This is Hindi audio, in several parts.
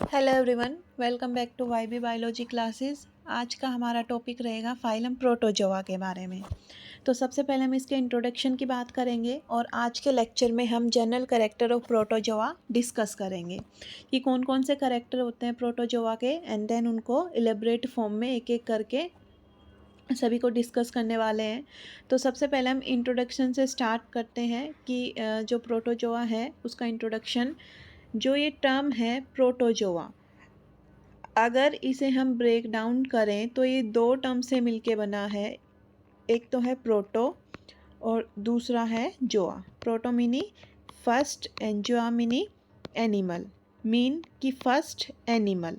Hello everyone, welcome back to YB biology classes. आज का हमारा टॉपिक रहेगा फाइलम प्रोटोजोआ के बारे में। तो सबसे पहले हम इसके इंट्रोडक्शन की बात करेंगे और आज के लेक्चर में हम general character of protozoa discuss करेंगे कि कौन कौन से कैरेक्टर होते हैं प्रोटोजोआ के, एंड देन उनको इलेबरेट फॉर्म में एक एक करके सभी को डिस्कस करने वाले हैं। तो सबसे पहले हम इंट्रोडक्शन से स्टार्ट करते हैं कि जो प्रोटोजोआ है उसका इंट्रोडक्शन। जो ये टर्म है प्रोटोजोआ, अगर इसे हम ब्रेक डाउन करें तो ये दो टर्म से मिलके बना है। एक तो है प्रोटो और दूसरा है जोआ। प्रोटो मीनी फर्स्ट एंड जोआ मीनी एनिमल, मीन कि फर्स्ट एनिमल।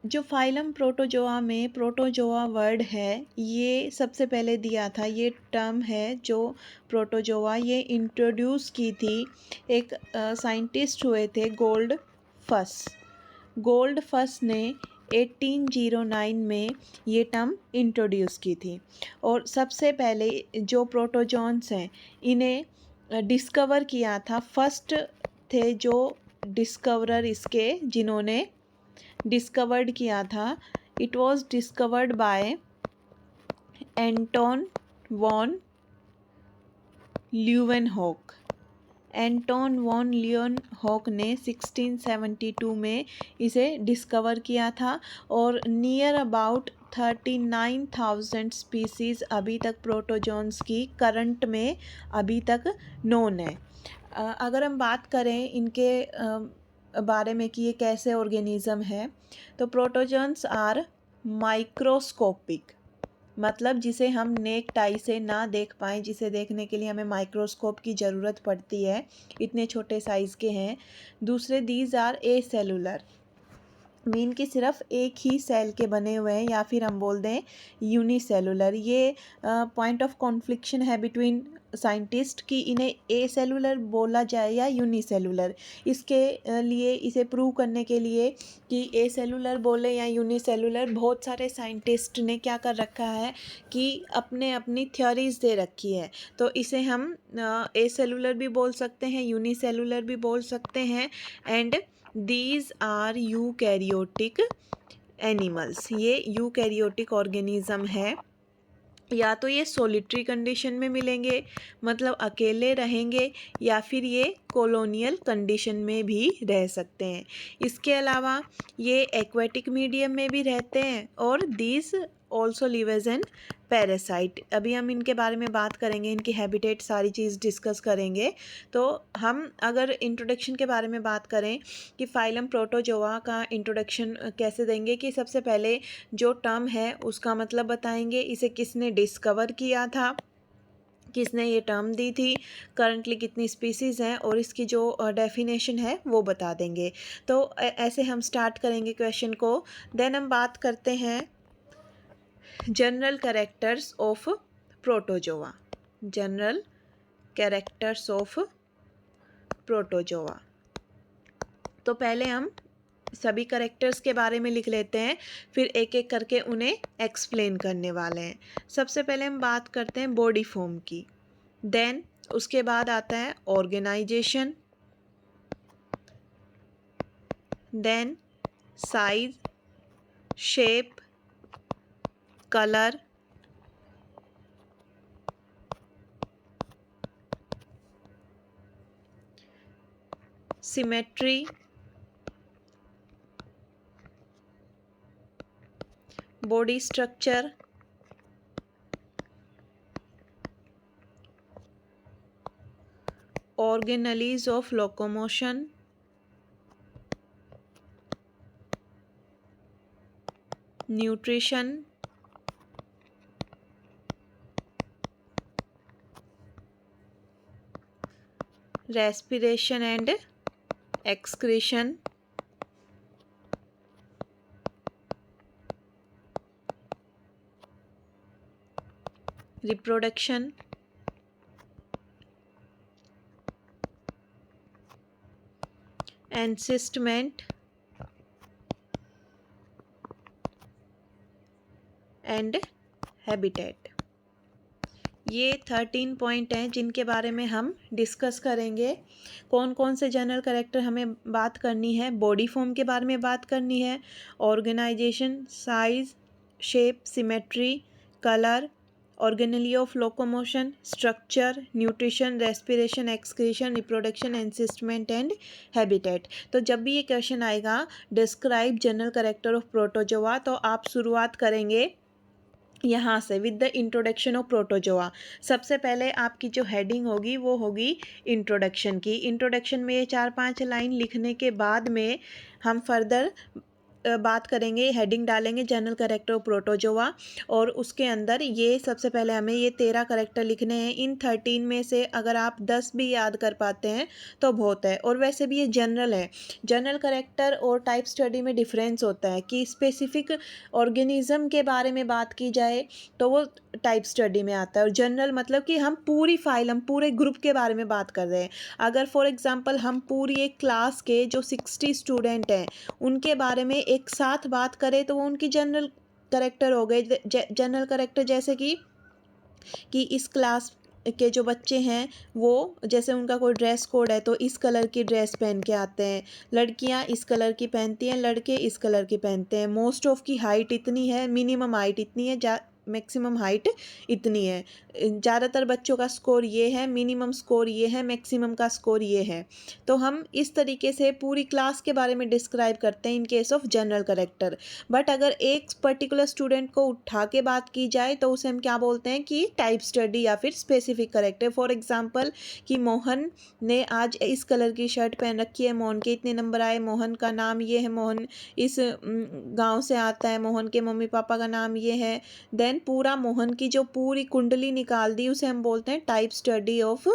जो फाइलम प्रोटोजोआ में प्रोटोजोआ वर्ड है ये सबसे पहले दिया था। ये टर्म है जो प्रोटोजोआ ये इंट्रोड्यूस की थी एक साइंटिस्ट हुए थे गोल्ड फस ने 1809 में ये टर्म इंट्रोड्यूस की थी। और सबसे पहले जो प्रोटोजोन्स हैं इन्हें डिस्कवर किया था, फर्स्ट थे जो डिस्कवरर इसके जिन्होंने डिस्कवर्ड किया था। It was discovered by Anton von Leeuwenhoek. Anton von Leeuwenhoek ने 1672 में इसे डिस्कवर किया था और नियर अबाउट 39,000 स्पीसीज़ अभी तक प्रोटोजोन्स की करंट में अभी तक नोन है। अगर हम बात करें इनके बारे में कि ये कैसे ऑर्गेनिज्म है, तो प्रोटोजोन्स आर माइक्रोस्कोपिक, मतलब जिसे हम नेक टाई से ना देख पाएँ, जिसे देखने के लिए हमें माइक्रोस्कोप की ज़रूरत पड़ती है, इतने छोटे साइज़ के हैं। दूसरे these are acellular, mean कि सिर्फ एक ही सेल के बने हुए हैं, या फिर हम बोल दें यूनिसेलुलर। ये पॉइंट ऑफ कॉन्फ्लिक्शन है बिटवीन साइंटिस्ट कि इन्हें ए सेलुलर बोला जाए या यूनिसेलुलर। इसके लिए इसे प्रूव करने के लिए कि ए सेलुलर बोले या यूनिसेलुलर, बहुत सारे साइंटिस्ट ने क्या कर रखा है कि अपनी थ्योरीज दे रखी है। तो इसे हम ए सेलुलर भी बोल सकते हैं, यूनिसेलुलर भी बोल सकते हैं। And these are eukaryotic animals, ये यूकैरियोटिक ऑर्गेनिज्म है। या तो ये सोलिटरी कंडीशन में मिलेंगे, मतलब अकेले रहेंगे, या फिर ये कॉलोनियल कंडीशन में भी रह सकते हैं। इसके अलावा ये एक्वेटिक मीडियम में भी रहते हैं और these also live as an parasite. अभी हम इनके बारे में बात करेंगे, इनकी हैबिटेट सारी चीज़ डिस्कस करेंगे। तो हम अगर इंट्रोडक्शन के बारे में बात करें कि फाइलम प्रोटोजोआ का इंट्रोडक्शन कैसे देंगे, कि सबसे पहले जो टर्म है उसका मतलब बताएंगे, इसे किसने डिस्कवर किया था, किसने ये टर्म दी थी, करंटली कितनी स्पीसीज़ हैं, और इसकी जो डेफिनेशन है वो बता देंगे। तो ऐसे हम स्टार्ट करेंगे क्वेश्चन को। देन हम बात करते हैं general characters of protozoa. General characters of protozoa, तो पहले हम सभी कैरेक्टर्स के बारे में लिख लेते हैं, फिर एक एक करके उन्हें एक्सप्लेन करने वाले हैं। सबसे पहले हम बात करते हैं बॉडी फॉर्म की, देन उसके बाद आता है organization, then size, shape, colour, symmetry, body structure, organelles of locomotion, nutrition, respiration and excretion, reproduction, encystment and habitat। ये 13 पॉइंट हैं जिनके बारे में हम डिस्कस करेंगे। कौन कौन से जनरल कैरेक्टर हमें बात करनी है, बॉडी फॉर्म के बारे में बात करनी है, organisation, size, shape, symmetry, colour, organelle of locomotion, structure, nutrition, respiration, excretion, reproduction, encystment and habitat. तो जब भी ये क्वेश्चन आएगा describe general character of protozoa, तो आप शुरुआत करेंगे यहाँ से with the introduction of protozoa. सबसे पहले आपकी जो हेडिंग होगी वो होगी इंट्रोडक्शन की। इंट्रोडक्शन में ये 4-5 लाइन लिखने के बाद में हम फर्दर बात करेंगे, हेडिंग डालेंगे जनरल कैरेक्टर ऑफ प्रोटोजोआ, और उसके अंदर ये सबसे पहले हमें ये 13 कैरेक्टर लिखने हैं। इन 13 में से अगर आप 10 भी याद कर पाते हैं तो बहुत है। और वैसे भी ये जनरल है। जनरल कैरेक्टर और टाइप स्टडी में डिफरेंस होता है कि स्पेसिफिक ऑर्गेनिज्म के बारे में बात की जाए तो वो टाइप स्टडी में आता है, और जनरल मतलब कि हम पूरी फाइलम, पूरे ग्रुप के बारे में बात कर रहे हैं। अगर फॉर एग्जांपल हम पूरी एक क्लास के जो 60 स्टूडेंट हैं उनके बारे में एक साथ बात करें तो वो उनकी जनरल कैरेक्टर हो गए। जनरल कैरेक्टर जैसे कि इस क्लास के जो बच्चे हैं वो, जैसे उनका कोई ड्रेस कोड है तो इस कलर की ड्रेस पहन के आते हैं, लड़कियां इस कलर की पहनती हैं, लड़के इस कलर की पहनते हैं, मोस्ट ऑफ की हाइट इतनी है, मिनिमम हाइट इतनी है, मैक्सिमम हाइट इतनी है, ज़्यादातर बच्चों का स्कोर ये है, मिनिमम स्कोर ये है, मैक्सिमम का स्कोर ये है। तो हम इस तरीके से पूरी क्लास के बारे में डिस्क्राइब करते हैं इन case of general character. But अगर एक पर्टिकुलर स्टूडेंट को उठा के बात की जाए तो उसे हम क्या बोलते हैं कि टाइप स्टडी या फिर स्पेसिफिक कैरेक्टर। फॉर एग्जांपल कि मोहन ने आज इस कलर की शर्ट पहन रखी है, मोहन के इतने नंबर आए, मोहन का नाम ये है, मोहन इस गांव से आता है, मोहन के मम्मी पापा का नाम ये है। देन पूरा मोहन की जो पूरी कुंडली निकाल दी उसे हम बोलते हैं type study of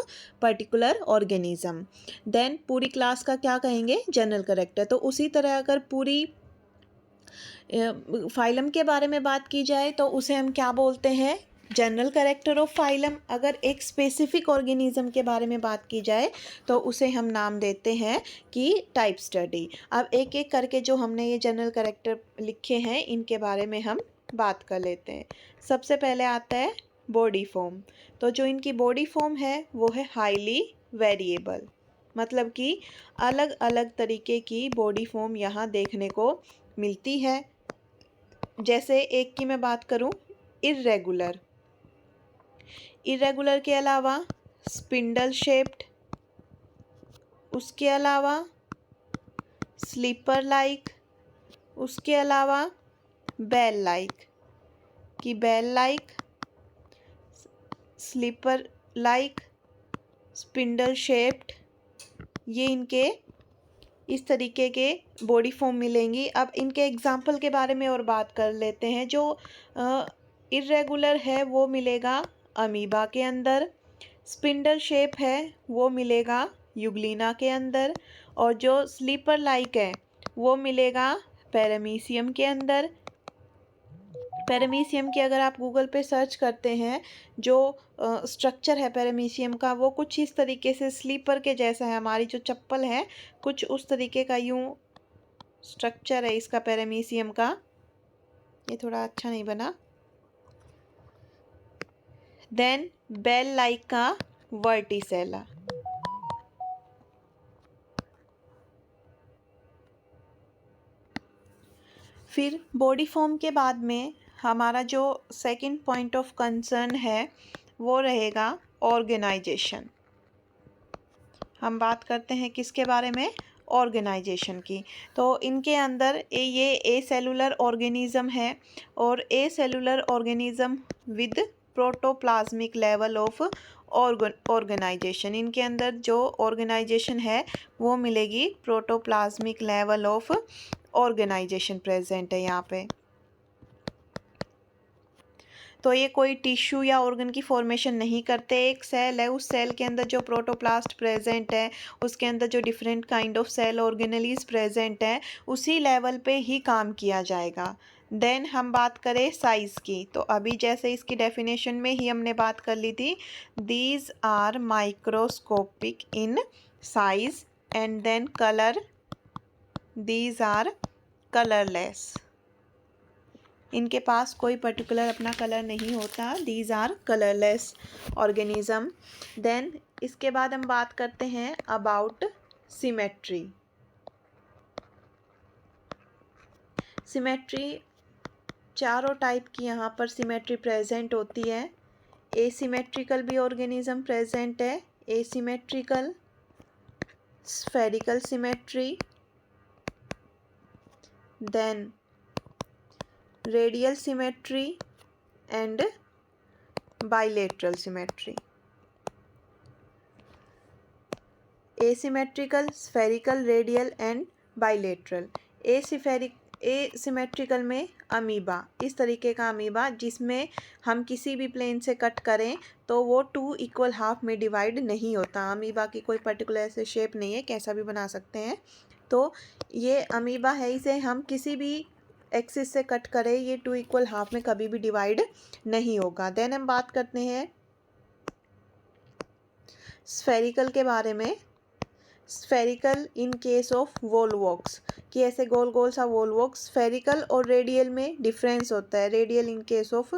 particular organism. Then पूरी क्लास का क्या कहेंगे, जनरल कैरेक्टर। तो उसी तरह अगर पूरी फाइलम के बारे में बात की जाए तो उसे हम क्या बोलते हैं, जनरल कैरेक्टर ऑफ फाइलम। अगर एक स्पेसिफिक ऑर्गेनिज्म के बारे में बात की जाए तो उसे हम नाम देते हैं कि टाइप स्टडी। अब एक एक करके जो हमने ये जनरल कैरेक्टर लिखे हैं इनके बारे में हम बात कर लेते हैं। सबसे पहले आता है बॉडी फॉर्म। तो जो इनकी बॉडी फॉर्म है वो है हाईली वेरिएबल, मतलब कि अलग अलग तरीके की बॉडी फॉर्म यहाँ देखने को मिलती है। जैसे एक की मैं बात करूँ, इर्रेगुलर। इर्रेगुलर के अलावा स्पिंडल शेप्ड, उसके अलावा स्लीपर लाइक, उसके अलावा बेल लाइक। कि bell like, slipper like, spindle shaped, ये इनके इस तरीके के बॉडी फॉर्म मिलेंगी। अब इनके एग्जाम्पल के बारे में और बात कर लेते हैं। जो इर्रेगुलर है वो मिलेगा अमीबा के अंदर, स्पिंडल शेप है वो मिलेगा यूग्लिना के अंदर, और जो स्लीपर लाइक है वो मिलेगा पैरामीशियम के अंदर। पैरामीशियम की अगर आप गूगल पे सर्च करते हैं, जो स्ट्रक्चर है पैरामीशियम का वो कुछ इस तरीके से स्लीपर के जैसा है। हमारी जो चप्पल है कुछ उस तरीके का यूं स्ट्रक्चर है इसका पैरामीशियम का। ये थोड़ा अच्छा नहीं बना। देन बेल लाइक का वर्टिसेला। फिर बॉडी फॉर्म के बाद में हमारा जो सेकंड पॉइंट ऑफ कंसर्न है वो रहेगा ऑर्गेनाइजेशन। हम बात करते हैं किसके बारे में, ऑर्गेनाइजेशन की। तो इनके अंदर ये ए सेलुलर ऑर्गेनिज्म है, और a cellular organism with protoplasmic level of organisation. इनके अंदर जो ऑर्गेनाइजेशन है वो मिलेगी protoplasmic level of organisation present है यहाँ पे। तो ये कोई टिश्यू या ऑर्गन की फॉर्मेशन नहीं करते। एक सेल है, उस सेल के अंदर जो प्रोटोप्लास्ट प्रेजेंट है, उसके अंदर जो different kind of cell organelles present है, उसी लेवल पे ही काम किया जाएगा। देन हम बात करें साइज़ की, तो अभी जैसे इसकी डेफिनेशन में ही हमने बात कर ली थी, these are microscopic in size and then colour, these are colourless. इनके पास कोई पर्टिकुलर अपना कलर नहीं होता, these are colourless organism. Then इसके बाद हम बात करते हैं अबाउट सिमेट्री। सिमेट्री चारों टाइप की यहाँ पर सिमेट्री प्रेजेंट होती है। एसिमेट्रिकल भी ऑर्गेनिज्म प्रेजेंट है, asymmetrical, spherical symmetry, then radial symmetry and bilateral symmetry. Asymmetrical, spherical, radial and bilateral. Asymmetrical में अमीबा, इस तरीके का अमीबा जिसमें हम किसी भी प्लेन से कट करें तो वो 2 इक्वल हाफ में डिवाइड नहीं होता। अमीबा की कोई पर्टिकुलर ऐसे शेप नहीं है, कैसा भी बना सकते हैं। तो ये अमीबा है, इसे हम किसी भी एक्सिस से कट करें ये 2 इक्वल हाफ में कभी भी डिवाइड नहीं होगा। देन हम बात करते हैं स्फेरिकल के बारे में। स्फेरिकल इन केस ऑफ वोलवॉक्स, कि ऐसे गोल गोल सा वोलवॉक्स। स्फेरिकल और रेडियल में डिफरेंस होता है। रेडियल इन केस ऑफ,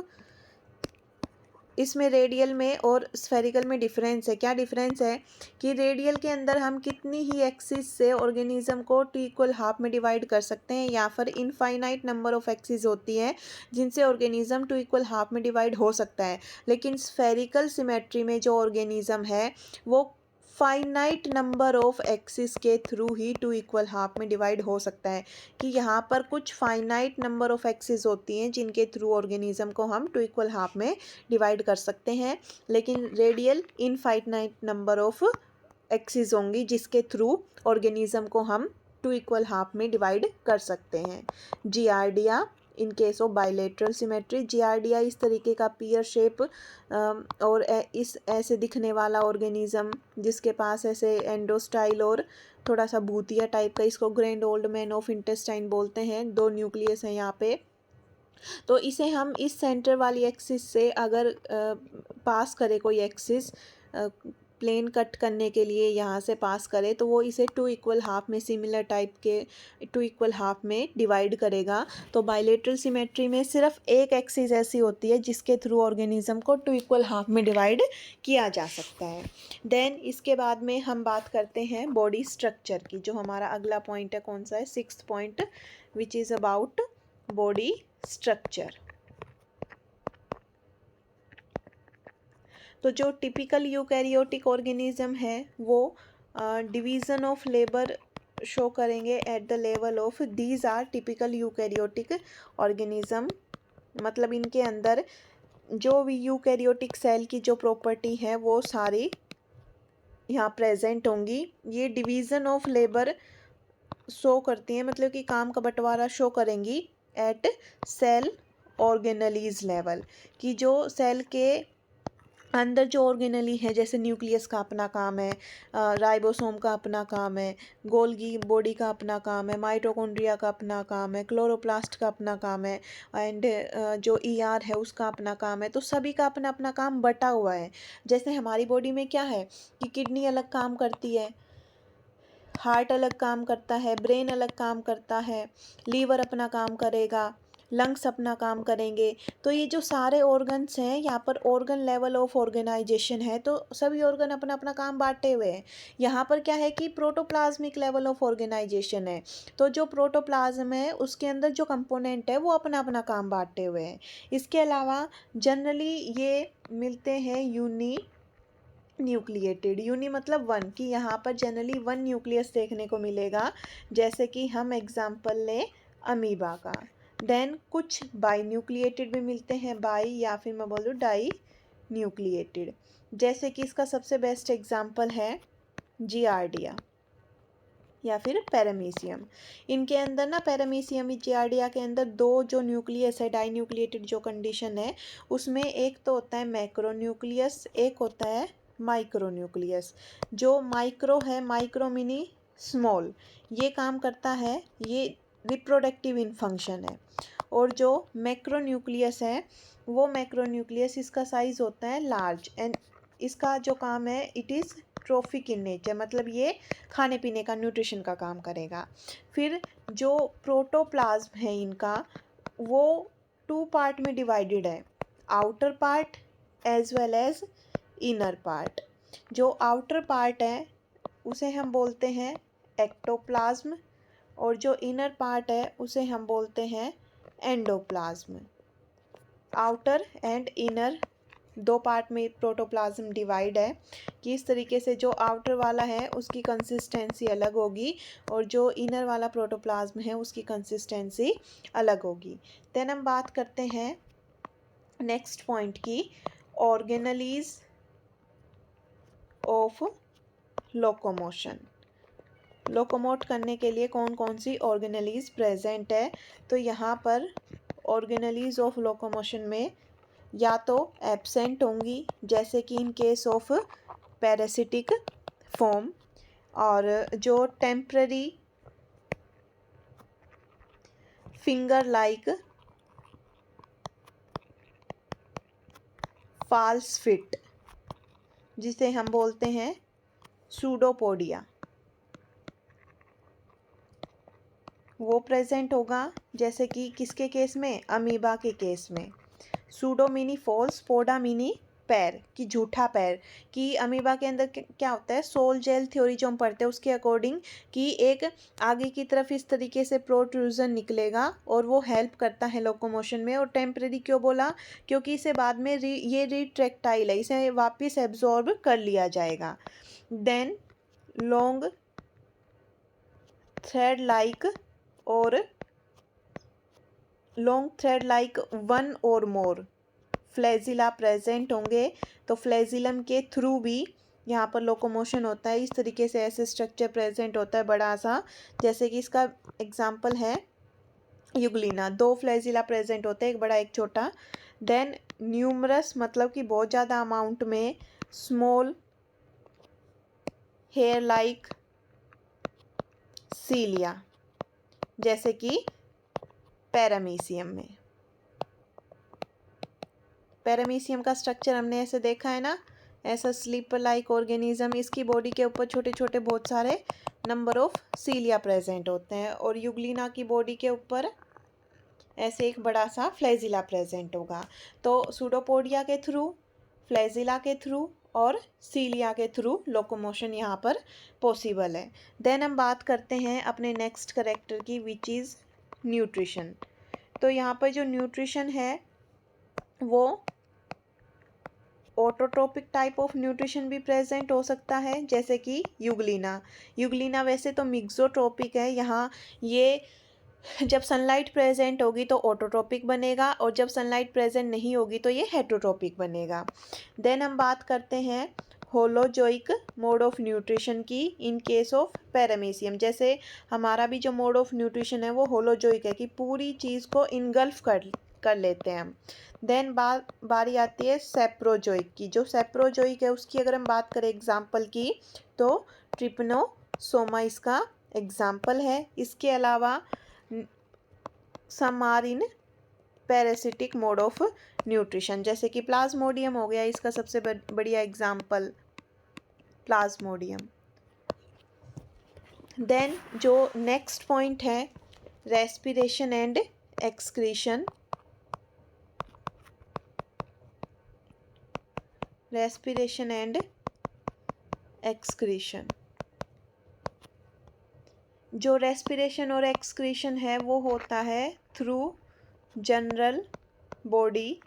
इसमें रेडियल में और स्फेरिकल में डिफरेंस है। क्या डिफरेंस है कि रेडियल के अंदर हम कितनी ही एक्सिस से ऑर्गेनिज्म को 2 इक्वल हाफ में डिवाइड कर सकते हैं, या फिर इनफाइनाइट नंबर ऑफ एक्सिस होती है जिनसे ऑर्गेनिज्म 2 इक्वल हाफ में डिवाइड हो सकता है। लेकिन स्फेरिकल सिमेट्री में जो ऑर्गेनिज्म है वो फाइनाइट नंबर ऑफ एक्सिस के थ्रू ही 2 इक्वल हाफ में डिवाइड हो सकता है, कि यहाँ पर कुछ फाइनाइट नंबर ऑफ एक्सिस होती हैं जिनके थ्रू ऑर्गेनिज्म को हम 2 इक्वल हाफ में डिवाइड कर सकते हैं। लेकिन radial infinite number of axis होंगी जिसके थ्रू ऑर्गेनिज्म को हम 2 इक्वल हाफ में डिवाइड कर सकते हैं। Giardia in case of bilateral symmetry. Giardia इस तरीके का पियर शेप और इस ऐसे दिखने वाला ऑर्गेनिज्म जिसके पास ऐसे एंडोस्टाइल और थोड़ा सा भूतिया टाइप का, इसको grand old man of intestine बोलते हैं। 2 न्यूक्लियस हैं यहाँ पे। तो इसे हम इस सेंटर वाली एक्सिस से अगर पास करें, कोई एक्सिस प्लेन कट करने के लिए यहाँ से पास करे, तो वो इसे 2 इक्वल हाफ में सिमिलर टाइप के 2 इक्वल हाफ में डिवाइड करेगा। तो बाइलेटरल सिमेट्री में सिर्फ एक एक्सिस ऐसी होती है जिसके थ्रू ऑर्गेनिज्म को 2 इक्वल हाफ में डिवाइड किया जा सकता है। देन इसके बाद में हम बात करते हैं बॉडी स्ट्रक्चर की, जो हमारा अगला पॉइंट है। कौन सा है? 6th point, which is about body structure. तो जो टिपिकल यूकैरियोटिक ऑर्गेनिज्म है वो डिवीज़न ऑफ लेबर शो करेंगे at the level of these are typical eukaryotic organism. मतलब इनके अंदर जो भी यूकैरियोटिक सेल की जो प्रॉपर्टी है वो सारी यहाँ प्रेजेंट होंगी। ये डिवीज़न ऑफ लेबर शो करती हैं, मतलब कि काम का बंटवारा शो करेंगी एट सेल ऑर्गेनलीज लेवल, कि जो सेल के अंदर जो ऑर्गेनली है, जैसे न्यूक्लियस का अपना काम है, राइबोसोम का अपना काम है, गोल्गी बॉडी का अपना काम है, माइटोकॉन्ड्रिया का अपना काम है, क्लोरोप्लास्ट का अपना काम है, एंड जो ईआर है उसका अपना काम है। तो सभी का अपना अपना काम बटा हुआ है। जैसे हमारी बॉडी में क्या है कि किडनी अलग काम करती है, हार्ट अलग काम करता है, ब्रेन अलग काम करता है, लीवर अपना काम करेगा, लंग्स अपना काम करेंगे। तो ये जो सारे ऑर्गन्स हैं यहाँ पर ऑर्गन लेवल ऑफ ऑर्गेनाइजेशन है, तो सभी ऑर्गन अपना अपना काम बांटे हुए हैं। यहाँ पर क्या है कि प्रोटोप्लाज्मिक लेवल ऑफ ऑर्गेनाइजेशन है, तो जो प्रोटोप्लाज्म है उसके अंदर जो कंपोनेंट है वो अपना अपना काम बांटे हुए हैं। इसके अलावा जनरली ये मिलते हैं यूनी न्यूक्लिएटेड। यूनी मतलब 1, कि यहाँ पर जनरली 1 न्यूक्लियस देखने को मिलेगा, जैसे कि हम एग्जाम्पल लें अमीबा का। देन कुछ बाई न्यूक्लिएटेड भी मिलते हैं, बाई या फिर मैं बोलूँ डाई न्यूक्लिएटेड। जैसे कि इसका सबसे बेस्ट एग्जाम्पल है जियार्डिया या फिर पैरामीशियम। इनके अंदर ना पैरामीशियम जियार्डिया के अंदर 2 जो न्यूक्लियस है, डाई न्यूक्लिएटेड जो कंडीशन है उसमें एक तो होता है मैक्रो न्यूक्लियस, एक होता है माइक्रो न्यूक्लियस। जो माइक्रो है, माइक्रो मिनी स्मॉल, ये काम करता है, ये रिप्रोडक्टिव इन फंक्शन है। और जो मैक्रो न्यूक्लियस है वो मैक्रो न्यूक्लियस, इसका साइज होता है लार्ज, एंड इसका जो काम है it is trophic in nature, मतलब ये खाने पीने का, न्यूट्रिशन का काम करेगा। फिर जो प्रोटोप्लाज्म है इनका, वो टू पार्ट में डिवाइडेड है, outer part as well as inner part. जो आउटर पार्ट है उसे हम बोलते हैं एक्टोप्लाज्म और जो इनर पार्ट है उसे हम बोलते हैं एंडोप्लाज्म। आउटर एंड इनर दो पार्ट में प्रोटोप्लाज्म डिवाइड है कि इस तरीके से जो आउटर वाला है उसकी कंसिस्टेंसी अलग होगी और जो इनर वाला प्रोटोप्लाज्म है उसकी कंसिस्टेंसी अलग होगी। देन हम बात करते हैं नेक्स्ट पॉइंट की, ऑर्गेनलीज ऑफ लोकोमोशन। लोकोमोट करने के लिए कौन कौन सी ऑर्गेनलीज प्रेजेंट है? तो यहाँ पर ऑर्गेनलीज ऑफ लोकोमोशन में या तो एब्सेंट होंगी, जैसे कि in case of parasitic form, और जो temporary finger like false feet, जिसे हम बोलते हैं सूडोपोडिया, वो प्रेजेंट होगा। जैसे कि किसके केस में? अमीबा के केस में। सूडो मीनी फॉल्स, पोडा मीनी पैर, कि झूठा पैर। कि अमीबा के अंदर क्या होता है, सोल जेल थ्योरी जो हम पढ़ते हैं उसके अकॉर्डिंग कि एक आगे की तरफ इस तरीके से प्रोट्रूजन निकलेगा और वो हेल्प करता है लोकोमोशन में। और टेम्परेरी क्यों बोला? क्योंकि इसे बाद में ये रिट्रैक्टाइल है, इसे वापस एब्जॉर्ब कर लिया जाएगा। देन लॉन्ग थ्रेड लाइक और लॉन्ग थ्रेड लाइक वन और मोर फ्लैजिला प्रेजेंट होंगे। तो फ्लैजिलम के थ्रू भी यहाँ पर लोकोमोशन होता है। इस तरीके से ऐसे स्ट्रक्चर प्रेजेंट होता है बड़ा सा, जैसे कि इसका एग्जाम्पल है यूग्लिना। दो फ्लैजिला प्रेजेंट होते हैं, एक बड़ा एक छोटा। देन न्यूमरस मतलब कि बहुत ज़्यादा अमाउंट में स्मॉल हेयर लाइक सीलिया, जैसे कि पैरामीशियम में। पैरामीशियम का स्ट्रक्चर हमने ऐसे देखा है ना, ऐसा स्लीपर लाइक ऑर्गेनिज्म। इसकी बॉडी के ऊपर छोटे छोटे बहुत सारे नंबर ऑफ सीलिया प्रेजेंट होते हैं, और यूग्लिना की बॉडी के ऊपर ऐसे एक बड़ा सा फ्लैजिला प्रेजेंट होगा। तो सूडोपोडिया के थ्रू, फ्लैजिला के थ्रू और सीलिया के थ्रू लोकोमोशन यहाँ पर पॉसिबल है। देन हम बात करते हैं अपने नेक्स्ट कैरेक्टर की, विच इज़ न्यूट्रिशन। तो यहाँ पर जो न्यूट्रिशन है वो ऑटोट्रोपिक टाइप ऑफ न्यूट्रिशन भी प्रेजेंट हो सकता है, जैसे कि यूग्लिना। यूग्लिना वैसे तो मिक्सोट्रोपिक है, यहाँ ये जब सनलाइट प्रेजेंट होगी तो ऑटोट्रोपिक बनेगा और जब सनलाइट प्रेजेंट नहीं होगी तो ये हेटरोट्रोपिक बनेगा। देन हम बात करते हैं होलोजोइक मोड ऑफ न्यूट्रिशन की इन केस ऑफ पैरामीशियम। जैसे हमारा भी जो मोड ऑफ न्यूट्रिशन है वो होलोजोइक है, कि पूरी चीज़ को इनगल्फ कर लेते हैं हम। देन बारी आती है सेप्रोजोइक की। जो सेप्रोजोइक है उसकी अगर हम बात करें एग्जाम्पल की, तो ट्रिपनोसोमा इसका एग्जाम्पल है। इसके अलावा some are in parasitic mode of nutrition, जैसे कि प्लाज्मोडियम हो गया इसका सबसे बढ़िया एग्जाम्पल, प्लाज्मोडियम। देन जो नेक्स्ट पॉइंट है, respiration and excretion. Respiration and excretion, जो रेस्पिरेशन और एक्सक्रीशन है वो होता है through general body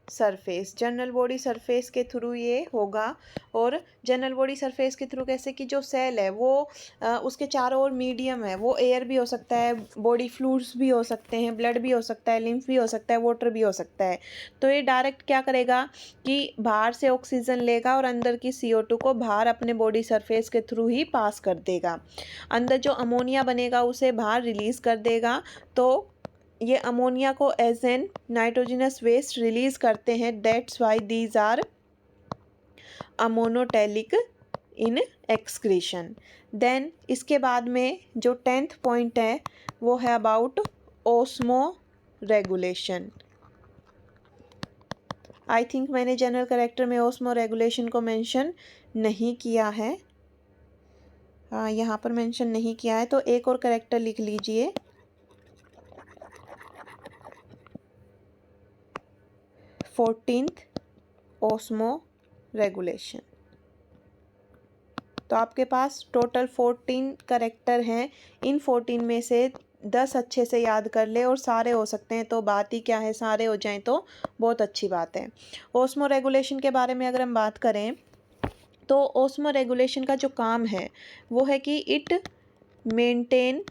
surface. General body surface के थ्रू ये होगा। और जनरल बॉडी सरफेस के थ्रू कैसे, कि जो सेल है वो उसके चारों ओर मीडियम है, वो एयर भी हो सकता है, बॉडी फ्लूइड्स भी हो सकते हैं, ब्लड भी हो सकता है, लिम्फ भी हो सकता है, वाटर भी हो सकता है। तो ये डायरेक्ट क्या करेगा कि बाहर से ऑक्सीजन लेगा और अंदर की CO2 को बाहर अपने बॉडी सरफेस के थ्रू ही पास कर देगा। अंदर जो अमोनिया बनेगा उसे बाहर रिलीज़ कर देगा। तो ये अमोनिया को as an nitrogenous waste release करते हैं। That's why these are ammonotelic in excretion. Then इसके बाद में जो 10th पॉइंट है वो है about osmoregulation. I think मैंने जनरल कैरेक्टर में ओस्मो रेगुलेशन को मेंशन नहीं किया है, हाँ यहाँ पर मेंशन नहीं किया है, तो एक और कैरेक्टर लिख लीजिए। 14th osmo regulation. तो आपके पास टोटल 14 करेक्टर हैं। इन 14 में से 10 अच्छे से याद कर ले, और सारे हो सकते हैं तो बात ही क्या है, सारे हो जाएं तो बहुत अच्छी बात है। ओस्मो रेगुलेशन के बारे में अगर हम बात करें तो ओस्मो रेगुलेशन का जो काम है वो है कि it maintain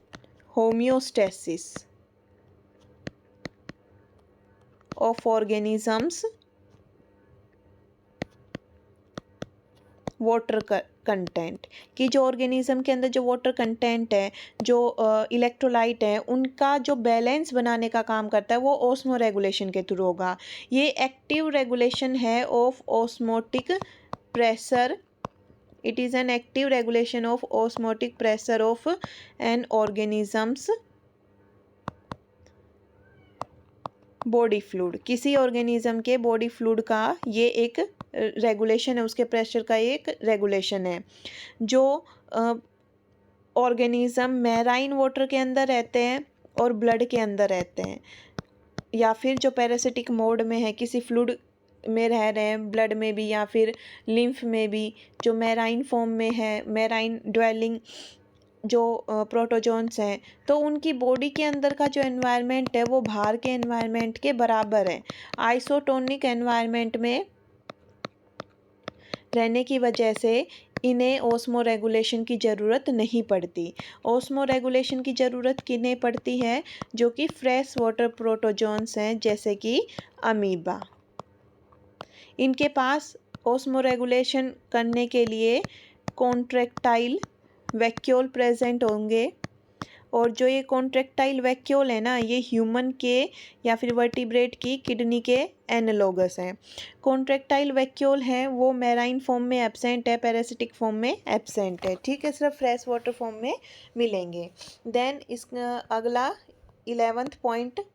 homeostasis of organisms water content, कि जो ऑर्गेनिज्म के अंदर जो वाटर कंटेंट है, जो इलेक्ट्रोलाइट है, उनका जो बैलेंस बनाने का काम करता है वो ओस्मो रेगुलेशन के थ्रू होगा। ये एक्टिव रेगुलेशन है of osmotic pressure. It is an active regulation of osmotic pressure of N organisms body fluid. किसी ऑर्गेनिज्म के बॉडी फ्लूइड का ये एक रेगुलेशन है, उसके प्रेशर का एक रेगुलेशन है। जो ऑर्गेनिज्म मैराइन वाटर के अंदर रहते हैं और ब्लड के अंदर रहते हैं, या फिर जो पैरासिटिक मोड में है, किसी फ्लूइड में रह रहे हैं, ब्लड में भी या फिर लिम्फ में भी, जो मैराइन फॉर्म में है, मैराइन ड्वेलिंग जो प्रोटोजोन्स हैं, तो उनकी बॉडी के अंदर का जो एनवायरनमेंट है वो बाहर के एनवायरनमेंट के बराबर है। आइसोटोनिक एनवायरनमेंट में रहने की वजह से इन्हें ओस्मो रेगुलेशन की ज़रूरत नहीं पड़ती। ओस्मो रेगुलेशन की ज़रूरत किन्हें पड़ती है? जो कि फ्रेश वाटर प्रोटोजोन्स हैं, जैसे कि अमीबा। इनके पास ओस्मो रेगुलेशन करने के लिए कॉन्ट्रैक्टाइल वैक्यूल प्रेजेंट होंगे, और जो ये कॉन्ट्रैक्टाइल वैक्यूल है ना, ये ह्यूमन के या फिर वर्टिब्रेट की किडनी के एनालोगस हैं। कॉन्ट्रैक्टाइल वैक्यूल हैं वो मैराइन फॉर्म में एब्सेंट है, पैरासिटिक फॉर्म में एब्सेंट है, ठीक है, सिर्फ फ्रेश वाटर फॉर्म में मिलेंगे। देन इस अगला 11th पॉइंट,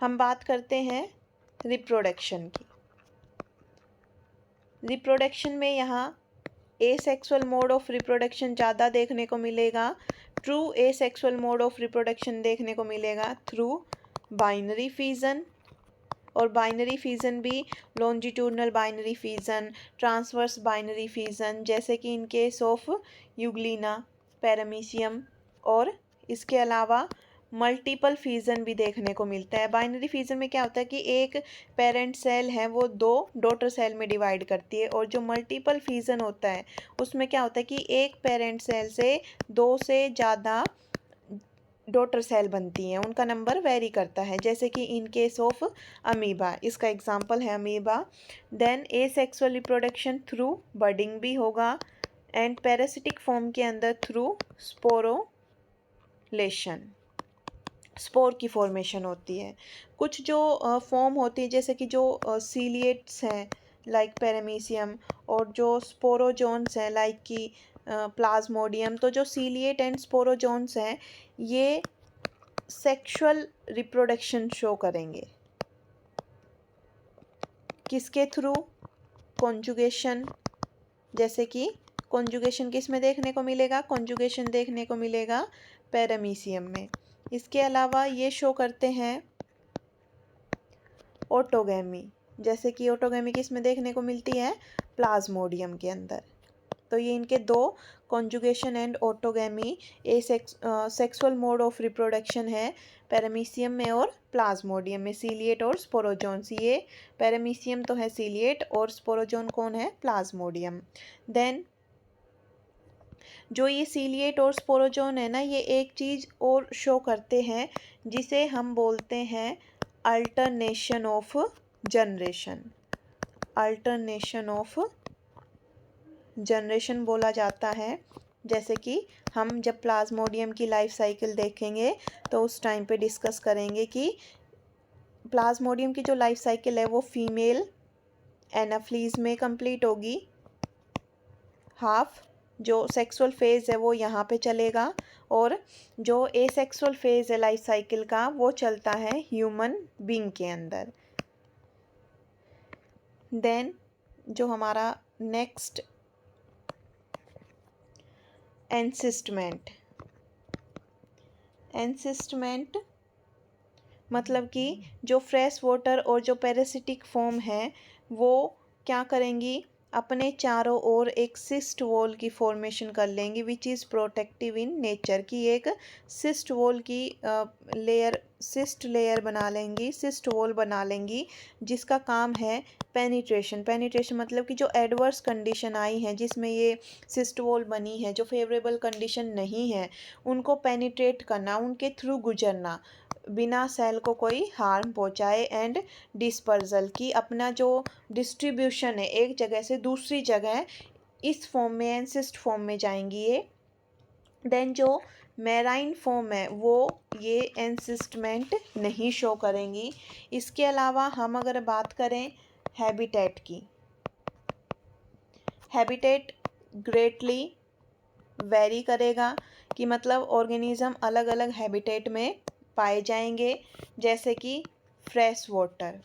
हम बात करते हैं रिप्रोडक्शन की। रिप्रोडक्शन में यहाँ एसेक्सुअल मोड ऑफ रिप्रोडक्शन ज़्यादा देखने को मिलेगा। True asexual mode of reproduction देखने को मिलेगा थ्रू बाइनरी फिजन, और बाइनरी फिजन भी longitudinal binary fission, transverse binary fission, जैसे कि in case of Euglena, paramecium, और इसके अलावा मल्टीपल फिजन भी देखने को मिलता है। बाइनरी फिजन में क्या होता है कि एक पेरेंट सेल है वो दो डॉटर सेल में डिवाइड करती है, और जो मल्टीपल फिजन होता है उसमें क्या होता है कि एक पेरेंट सेल से दो से ज़्यादा डॉटर सेल बनती हैं, उनका नंबर वेरी करता है, जैसे कि इन केस ऑफ अमीबा, इसका एग्जांपल है amoeba. Then asexual reproduction through budding भी होगा, एंड पैरासिटिक फॉर्म के अंदर थ्रू स्पोरोलेशन, स्पोर की फॉर्मेशन होती है। कुछ जो फॉर्म होती है, जैसे कि जो सीलिएट्स हैं लाइक पैरामीशियम, और जो स्पोरोजोन्स हैं लाइक कि प्लाज्मोडियम, तो जो सीलिएट एंड स्पोरोजोन्स हैं ये सेक्सुअल रिप्रोडक्शन शो करेंगे। किसके थ्रू? कॉन्जुगेशन, जैसे कि कॉन्जुगेशन किस में देखने को मिलेगा? कॉन्जुगेशन देखने को मिलेगा पैरामीशियम में। इसके अलावा ये शो करते हैं ऑटोगैमी, जैसे कि ऑटोगैमी किस में देखने को मिलती है? प्लाज्मोडियम के अंदर। तो ये इनके दो, conjugation and autogamy, sexual mode of reproduction है पैरामीशियम में और प्लाज्मोडियम में, सीलिएट और स्पोरोजोन्स। ये पैरामीशियम तो है सीलिएट, और स्पोरोजोन कौन है? प्लाज्मोडियम। देन जो ये सीलिएट और स्पोरोजोन है ना, ये एक चीज़ और शो करते हैं जिसे हम बोलते हैं alternation of generation. Alternation of generation बोला जाता है। जैसे कि हम जब प्लाज्मोडियम की लाइफ साइकिल देखेंगे तो उस टाइम पे डिस्कस करेंगे कि प्लाज्मोडियम की जो लाइफ साइकिल है वो फीमेल एनाफ्लीज में कंप्लीट होगी, हाफ जो सेक्सुअल फेज़ है वो यहाँ पे चलेगा, और जो एसेक्सुअल फेज़ है लाइफ साइकिल का वो चलता है ह्यूमन बीइंग के अंदर। देन जो हमारा नेक्स्ट एनसिस्टमेंट, एनसिस्टमेंट मतलब कि जो फ्रेश वाटर और जो पैरासिटिक फॉर्म है वो क्या करेंगी, अपने चारों ओर एक सिस्ट वॉल की फॉर्मेशन कर लेंगी which is protective in nature की एक सिस्ट वॉल की सिस्ट लेयर बना लेंगी, सिस्ट वॉल बना लेंगी जिसका काम है पेनिट्रेशन मतलब कि जो एडवर्स कंडीशन आई है जिसमें ये सिस्ट वॉल बनी है, जो फेवरेबल कंडीशन नहीं है उनको पेनिट्रेट करना, उनके थ्रू गुजरना बिना सेल को कोई हार्म पहुंचाए एंड डिस्पर्जल की अपना जो डिस्ट्रीब्यूशन है एक जगह से दूसरी जगह इस फॉर्म में एंसिस्ट फॉर्म में जाएंगी ये। देन जो मैराइन फॉर्म है वो ये एंसिस्टमेंट नहीं शो करेंगी। इसके अलावा हम अगर बात करें हैबिटेट की, हैबिटेट ग्रेटली वेरी करेगा कि मतलब ऑर्गेनिज्म अलग अलग हैबिटेट में पाए जाएंगे जैसे कि फ्रेश वाटर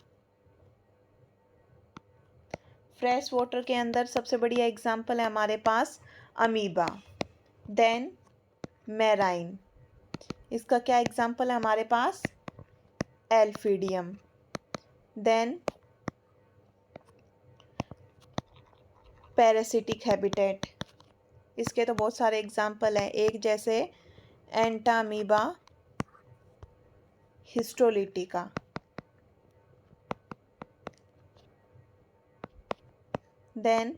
के अंदर सबसे बढ़िया एग्जांपल है हमारे पास अमीबा। देन मैराइन, इसका क्या एग्जांपल है हमारे पास एल्फीडियम। देन पैरासिटिक हैबिटेट, इसके तो बहुत सारे एग्जांपल हैं, एक जैसे Entamoeba histolytica. Then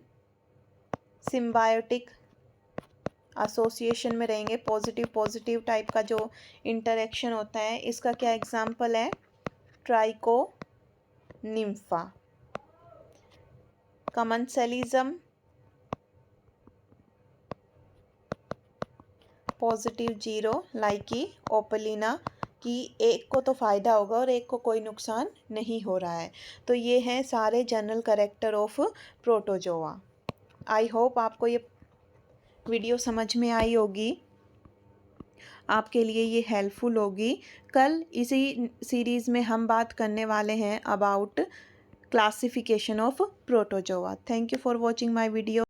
symbiotic association में रहेंगे, पॉजिटिव टाइप का जो इंटरेक्शन होता है, इसका क्या एग्जांपल है ट्राइकोनिम्फा। कमेंसलिज्म पॉजिटिव जीरो लाइकी ओपलिना कि एक को तो फ़ायदा होगा और एक को कोई नुकसान नहीं हो रहा है। तो ये हैं सारे general character of protozoa. I hope आपको ये वीडियो समझ में आई होगी, आपके लिए ये हेल्पफुल होगी। कल इसी सीरीज़ में हम बात करने वाले हैं about classification of protozoa. Thank you for watching my video.